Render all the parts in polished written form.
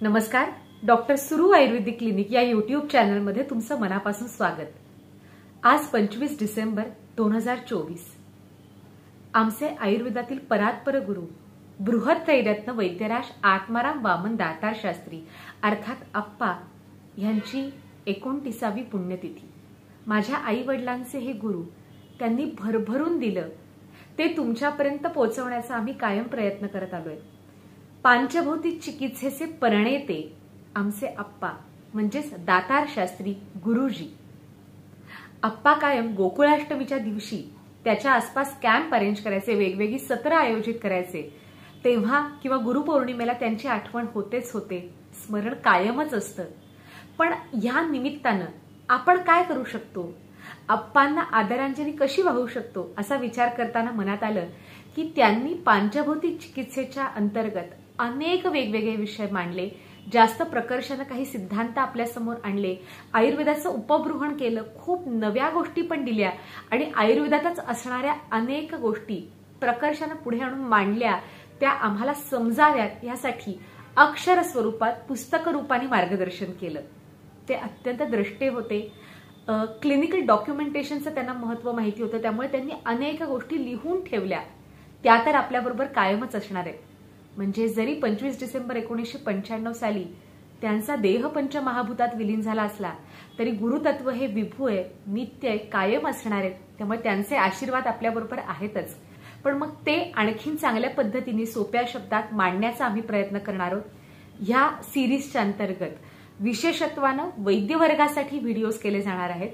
नमस्कार. डॉक्टर सुरू आयुर्वेदिक क्लिनिक या यूट्यूब चॅनलमध्ये तुमचं मनापासून स्वागत. आज 25 डिसेंबर 2024. आमचे आयुर्वेदातील परात्पर गुरु बृहत्त्रैरत्न वैद्यराज आत्माराम वामन दातार शास्त्री अर्थात आप्पा यांची 29वी पुण्यतिथी. माझ्या आई वडिलांचे हे गुरु त्यांनी भरभरून दिलं ते तुमच्यापर्यंत पोहोचवण्याचा आम्ही कायम प्रयत्न करत आलोय. पांचभौतिक चिकित्सेचे प्रणेते आमचे आप्पा म्हणजेच दातार शास्त्री गुरुजी. आप्पा कायम गोकुळाष्टमीच्या दिवशी त्याच्या आसपास कॅम्प अरेंज करायचे, वेगवेगळी सत्र आयोजित करायचे. तेव्हा किंवा गुरुपौर्णिमेला त्यांची आठवण होतेच होते, स्मरण कायमच असतं. पण या निमित्तानं आपण काय करू शकतो, आप्पांना आदरांजली कशी वाहू शकतो असा विचार करताना मनात आलं की त्यांनी पांचभौतिक चिकित्सेच्या अंतर्गत अनेक वेगवेगळे विषय मांडले, जास्त प्रकर्षाने काही सिद्धांत आपल्यासमोर आणले, आयुर्वेदाचं उपबृहण केलं, खूप नव्या गोष्टी पण दिल्या आणि आयुर्वेदातच असणाऱ्या अनेक गोष्टी प्रकर्षाने पुढे आणून मांडल्या. त्या आम्हाला समजाव्यात यासाठी अक्षर स्वरूपात पुस्तक रूपाने मार्गदर्शन केलं. ते अत्यंत द्रष्टे होते. क्लिनिकल डॉक्युमेंटेशनचं त्यांना महत्त्व माहिती होतं, त्यामुळे त्यांनी अनेक गोष्टी लिहून ठेवल्या. त्या तर आपल्याबरोबर कायमच असणार आहेत. म्हणजे जरी 25 डिसेंबर 1995 साली त्यांचा देह पंचमहाभूतात विलीन झाला असला तरी गुरुतत्व हे विभू आहे, नित्य आहे, कायम असणार आहेत. त्यामुळे त्यांचे आशीर्वाद आपल्याबरोबर आहेतच. पण मग ते आणखीन चांगल्या पद्धतीने सोप्या शब्दात मांडण्याचा आम्ही प्रयत्न करणार आहोत. ह्या सिरीजच्या अंतर्गत विशेषत्वानं वैद्यवर्गासाठी व्हिडिओज केले जाणार आहेत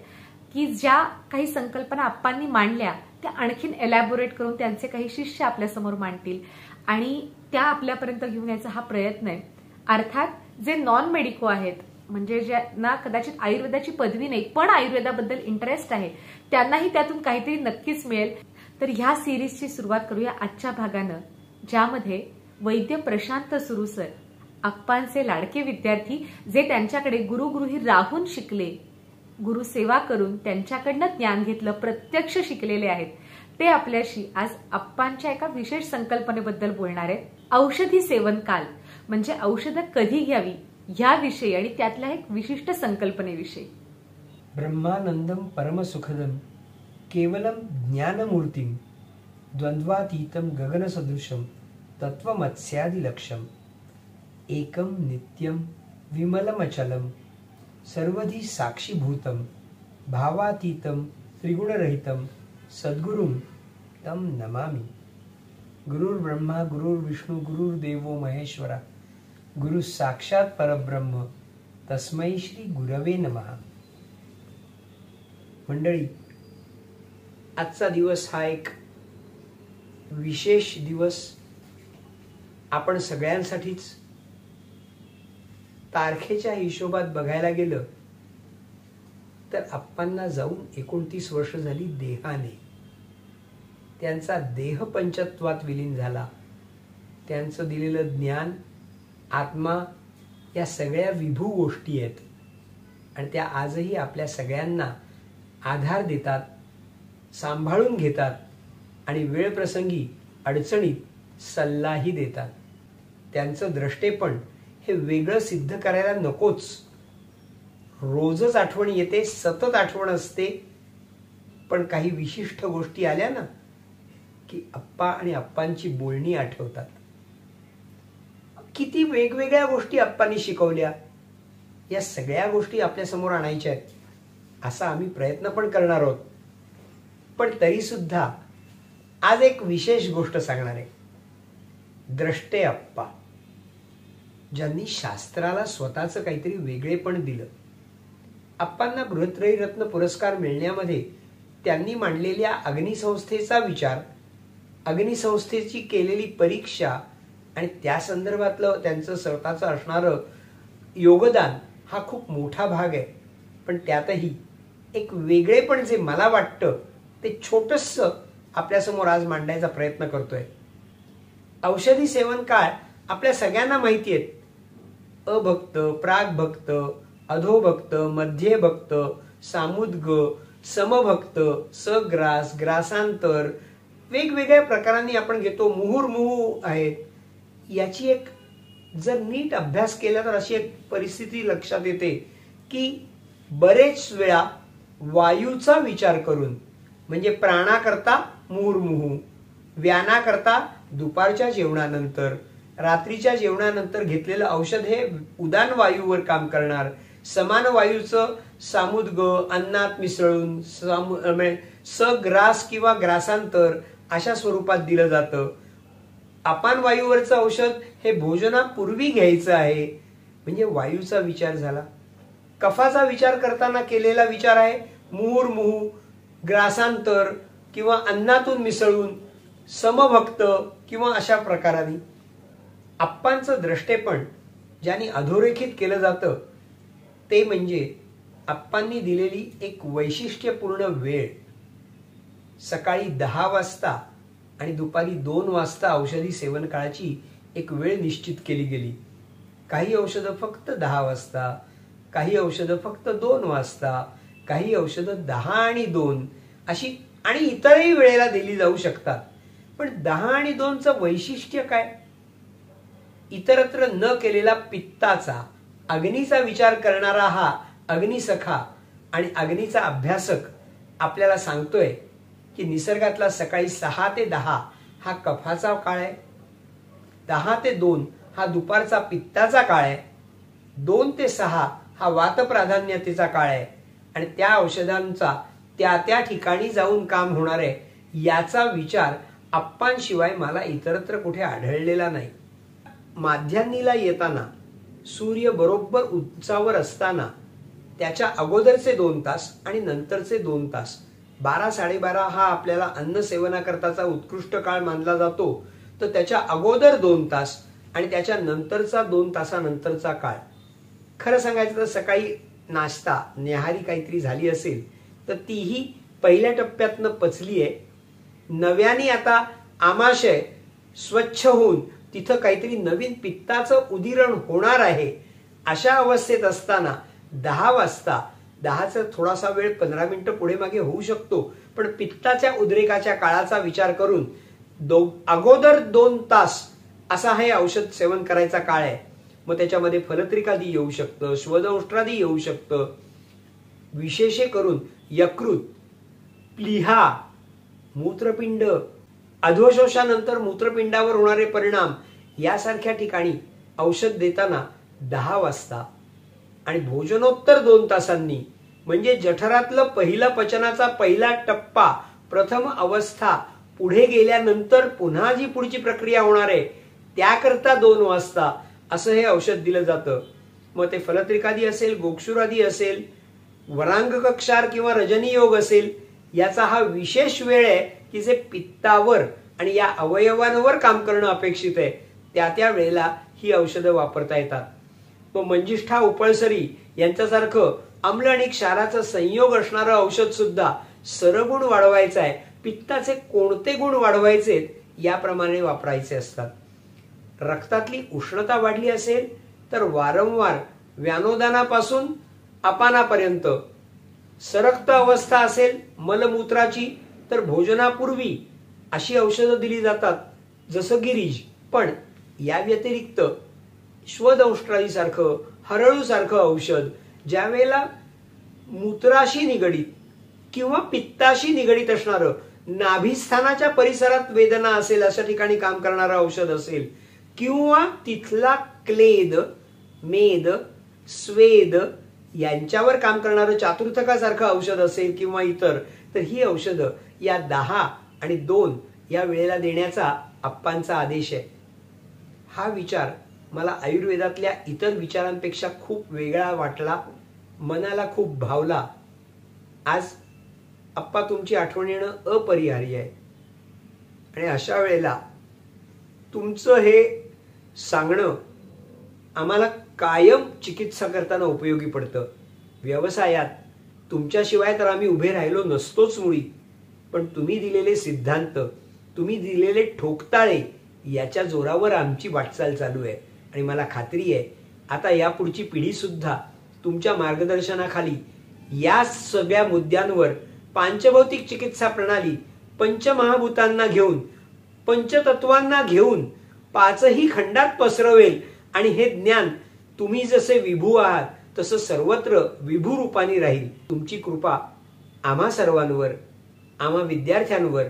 की ज्या काही संकल्पना आप्पांनी मांडल्या त्या आणखीन एलॅबोरेट करून त्यांचे काही शिष्य आपल्यासमोर मांडतील आणि त्या आपल्यापर्यंत घेऊन यायचा हा प्रयत्न आहे. अर्थात जे नॉन मेडिको आहेत, म्हणजे ज्यांना कदाचित आयुर्वेदाची पदवी नाही पण आयुर्वेदाबद्दल इंटरेस्ट आहे, त्यांनाही त्यातून काहीतरी नक्कीच मिळेल. तर ह्या सिरीजची सुरुवात करूया आजच्या भागानं, ज्यामध्ये वैद्य प्रशांत सुरू सर, आप्पांचे लाडके विद्यार्थी, जे त्यांच्याकडे गुरुगृही राहून शिकले, गुरु सेवा करून त्यांच्याकडनं ज्ञान घेतलं, प्रत्यक्ष शिकलेले आहेत, ते आपल्याशी आज आप्पांच्या एका विशेष संकल्पनेबद्दल बोलणार आहेत. औषधी सेवन काल म्हणजे औषधं कधी घ्यावी याविषयी आणि त्यातल्या एक विशिष्ट संकल्पनेविषयी. ब्रह्मानंदम परमसुखदम केवलम ज्ञानमूर्तिम द्वंद्वातीतम गगनसदृशम तत्वमत्स्यादिलक्ष्यम एकम नित्यम विमलमचलम सर्वधी साक्षीभूतम भावातीतम त्रिगुणरहितम सद्गुरुं तम नमामि. गुरुर् ब्रह्मा गुरुर्विष्णू गुरुर्देवो महेश्वरा गुरु साक्षात परब्रह्म तस्मै श्री गुरवे नमः. मंडळी, आजचा दिवस हा एक विशेष दिवस आपण सगळ्यांसाठीच. तारखेच्या हिशोबात बघायला गेलं तर आप्पांना जाऊन 29 वर्ष झाली देहाने. त्यांचा देह पंचत्वात विलीन झाला. त्यांचं दिलेलं ज्ञान, आत्मा या सगळ्या विभू गोष्टी आहेत आणि त्या आजही आपल्या सगळ्यांना आधार देतात, सांभाळून घेतात आणि वेळ प्रसंगी अडचणीत सल्लाही देतात. त्यांचं द्रष्टेपण हे वेगळं सिद्ध करायला नकोच. रोजच आठवण येते, सतत आठवण असते, पण काही विशिष्ट गोष्टी आल्या ना की आप्पा आणि आप्पांची बोलणी आठवतात. किती वेगवेगळ्या गोष्टी आप्पांनी शिकवल्या, या सगळ्या गोष्टी आपल्या समोर आणायच्या आहेत असा आम्ही प्रयत्न पण करणार आहोत. पण तरी सुद्धा आज एक विशेष गोष्ट सांगणार आहे. द्रष्टे आप्पा, ज्यांनी शास्त्राला स्वतःचं काहीतरी वेगळेपण दिलं. आप्पांना बृहत्त्रैरत्न पुरस्कार मिळण्यामध्ये त्यांनी मांडलेल्या अग्निसंस्थेचा विचार, अग्निसंस्थेची केलेली परीक्षा आणि त्या संदर्भातलं त्यांचं स्वतःचं असणारं योगदान हा खूप मोठा भाग आहे. पण त्यातही एक वेगळेपण जे मला वाटतं ते छोटंसं आपल्यासमोर आज मांडायचा प्रयत्न करतोय. औषधी सेवन काळ आपल्या सगळ्यांना माहिती आहेत. अभक्त, प्रागभक्त, अधोभक्त, मध्यभक्त, सामुद्ग, समभक्त, सग्रास, ग्रासांतर, वेगवेगळ्या प्रकारांनी आपण घेतो. मुहुर्मुहू आहेत. याची एक जर नीट अभ्यास केला तर अशी एक परिस्थिती लक्षात येते की बरेच वेळा वायूचा विचार करून, म्हणजे प्राणाकरता मुहुर्मुहू, व्यानाकरता दुपारच्या जेवणानंतर, रात्रीच्या जेवणानंतर घेतलेलं औषध हे उदान वायूवर काम करणार, समान वायूचं सामुद्ग अन्नात मिसळून सग्रास किंवा ग्रासांतर अशा स्वरूपात दिलं जातं. अपान वायूवरचं औषध हे भोजनापूर्वी घ्यायचं आहे, म्हणजे वायूचा विचार झाला. कफाचा विचार करताना केलेला विचार आहे मुहुर्मुहू, ग्रासांतर किंवा अन्नातून मिसळून, समभक्त किंवा अशा प्रकाराने. अप्पांचं द्रष्टेपण ज्यांनी अधोरेखित केलं जातं ते म्हणजे अप्पांनी दिलेली एक वैशिष्ट्यपूर्ण वेळ. सकाळी 10 वाजता आणि दुपारी 2 वाजता औषधी सेवन काळाची एक वेळ निश्चित केली गेली. काही औषधं फक्त 10 वाजता, काही औषधं फक्त 2 वाजता, काही औषधं 10 आणि 2 अशी आणि इतरही वेळेला दिली जाऊ शकतात. पण 10 आणि 2चं वैशिष्ट्य काय? इतरत्र न केलेला पित्ताचा, अग्नीचा विचार करणारा हा अग्निसखा आणि अग्नीचा अभ्यासक आपल्याला सांगतोय की निसर्गातला सकाळी 6 ते 10 हा कफाचा काळ आहे, 10 ते 2 हा दुपारचा पित्ताचा काळ आहे, 2 ते 6 हा वात प्राधान्यतेचा काळ आहे आणि त्या औषधांचा त्या ठिकाणी जाऊन काम होणार आहे. याचा विचार अप्पांशिवाय मला इतरत्र कुठे आढळलेला नाही. माध्यान्नीला येताना सूर्य बरोबर उंचावर असताना त्याच्या अगोदरचे 2 तास आणि नंतरचे 2 तास, 12-12:30 हा आपल्याला अन्न सेवनाकरताचा उत्कृष्ट काळ मानला जातो, तर त्याच्या अगोदर 2 तास आणि त्याच्या नंतरचा 2 तासानंतरचा काळ. खरं सांगायचं तर सकाळी नाश्ता न्याहारी काहीतरी झाली असेल तर तीही पहिल्या टप्प्यातनं पचली आहे. नव्याने आता आमाशय स्वच्छ होऊन तिथं काहीतरी नवीन पित्ताचं उदिरण होणार आहे. अशा अवस्थेत असताना 10 वाजता, 10चा थोडासा वेळ 15 मिनिटं पुढे मागे होऊ शकतो, पण पित्ताच्या उद्रेकाच्या काळाचा विचार करून अगोदर 2 तास असा हे औषध सेवन करायचा काळ आहे. मग त्याच्यामध्ये फलत्रिकादी येऊ शकतं, श्वदंष्ट्रादी येऊ शकतं. विशेषे करून यकृत, प्लीहा, मूत्रपिंड, अधोशोषानंतर मूत्रपिंडावर होणारे परिणाम यासारख्या ठिकाणी औषध देताना 10 वाजता आणि भोजनोत्तर 2 तासांनी, म्हणजे जठरातलं पहिला पचनाचा पहिला टप्पा, प्रथम अवस्था पुढे गेल्यानंतर पुन्हा जी पुढची प्रक्रिया होणार आहे त्याकरता 2 वाजता असं हे औषध दिलं जातं. मग ते फलत्रिकादी असेल, गोक्षुरादी असेल, वरांगकक्षार किंवा रजनीयोग असेल, याचा हा विशेष वेळ आहे की जे पित्तावर आणि या अवयवांवर काम करणं अपेक्षित आहे. त्या वेळेला ही औषधं वापरता येतात. मग मंजिष्ठा, उपळसरी यांच्यासारखं आम्ल आणि क्षाराचा संयोग असणारं औषध सुद्धा सरगुण वाढवायचा आहे, पित्ताचे कोणते गुण वाढवायचे याप्रमाणे वापरायचे असतात. रक्तातली उष्णता वाढली असेल तर वारंवार व्यानोदानापासून अपानापर्यंत, सरक्त अवस्था असेल मलमूत्राची तर भोजनापूर्वी अशी औषधं दिली जातात, जसं गिरीज. पण या व्यतिरिक्त श्वदंष्ट्रादीसारखं, हरळूसारखं औषध ज्यावेळेला मूत्राशी निगडीत किंवा पित्ताशी निगडीत असणारं, नाभिस्थानाच्या परिसरात वेदना असेल अशा ठिकाणी काम करणारं औषध असेल, किंवा तिथला क्लेद, मेद, स्वेद यांच्यावर काम करणारं चातुर्थकासारखं औषध असेल किंवा इतर, तर ही औषधं या 10 आणि 2 या वेळेला देण्याचा अप्पांचा आदेश आहे. हा विचार मला आयुर्वेदातल्या इतर विचारांपेक्षा खूप वेगळा वाटला, मनाला खूप भावला. आज अप्पा तुमची आठवण येणं अपरिहार्य आहे आणि अशा वेळेला तुमचं हे सांगणं आम्हाला कायम चिकित्सा करताना उपयोगी पडतं. व्यवसायात तुमच्याशिवाय तर आम्ही उभे राहिलो नसतोच मुळी, पण तुम्ही दिलेले सिद्धांत, तुम्ही दिलेले ठोकताळे याच्या जोरावर आमची वाटचाल चालू आहे आणि मला खात्री आहे आता यापुढची पिढी सुद्धा तुमच्या मार्गदर्शनाखाली या सगळ्या मुद्द्यांवर पांचभौतिक चिकित्सा प्रणाली, पंचमहाभूतांना घेऊन, पंचतत्वांना घेऊन 5ही खंडात पसरवेल आणि हे ज्ञान तुम्ही जसे विभू आहात तसं सर्वत्र विभू रूपाने राहील. तुमची कृपा आम्हा सर्वांवर, आम्हा विद्यार्थ्यांवर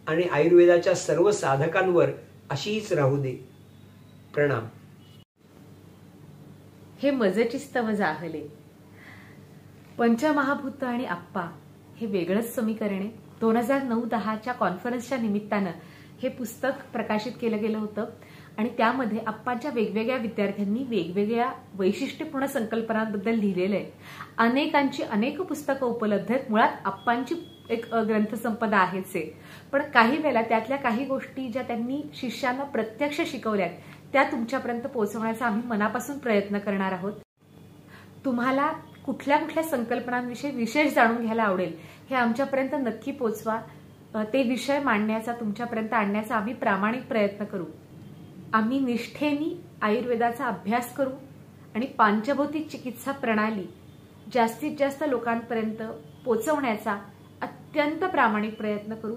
आणि आयुर्वेदाच्या सर्व साधकांवर अशीच राहू दे. प्रणाम. हे मजेची स्तव जाहले. पंचमहाभूत आणि आप्पा हे वेगळंच समीकरणे 2009-10च्या कॉन्फरन्सच्या निमित्तानं हे पुस्तक प्रकाशित केलं गेलं होतं आणि त्यामध्ये आप्पांच्या वेगवेगळ्या विद्यार्थ्यांनी वेगवेगळ्या वैशिष्ट्यपूर्ण संकल्पनांबद्दल लिहिलेलं आहे. अनेकांची अनेक पुस्तकं उपलब्ध आहेत. मुळात आप्पांची एक ग्रंथसंपदा आहेच आहे, पण काही वेळेला त्यातल्या काही गोष्टी ज्या त्यांनी शिष्यांना प्रत्यक्ष शिकवल्यात त्या तुमच्यापर्यंत पोहोचवण्याचा आम्ही मनापासून प्रयत्न करणार आहोत. तुम्हाला कुठल्या कुठल्या संकल्पनांविषयी विशेष जाणून घ्यायला आवडेल हे आमच्यापर्यंत नक्की पोचवा. ते विषय मांडण्याचा, तुमच्यापर्यंत आणण्याचा आम्ही प्रामाणिक प्रयत्न करू. आम्ही निष्ठेने आयुर्वेदाचा अभ्यास करू आणि पांचभौतिक चिकित्सा प्रणाली जास्तीत जास्त लोकांपर्यंत पोचवण्याचा अत्यंत प्रामाणिक प्रयत्न करू.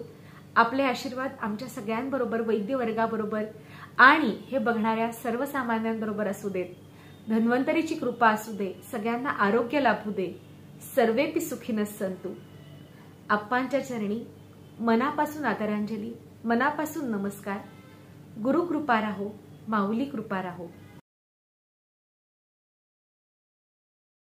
आपले आशीर्वाद आमच्या सगळ्यांबरोबर, वैद्य वर्गाबरोबर आणि हे बघणाऱ्या सर्वसामान्यांबरोबर असू देत. धन्वंतरीची कृपा असू दे. सगळ्यांना आरोग्य लाभू दे. सर्वेपि सुखिनः सन्तु. आप्पांच्या चरणी मनापासून आदरांजली, मनापासून नमस्कार. गुरु कृपा राहो, माऊली कृपा राहो.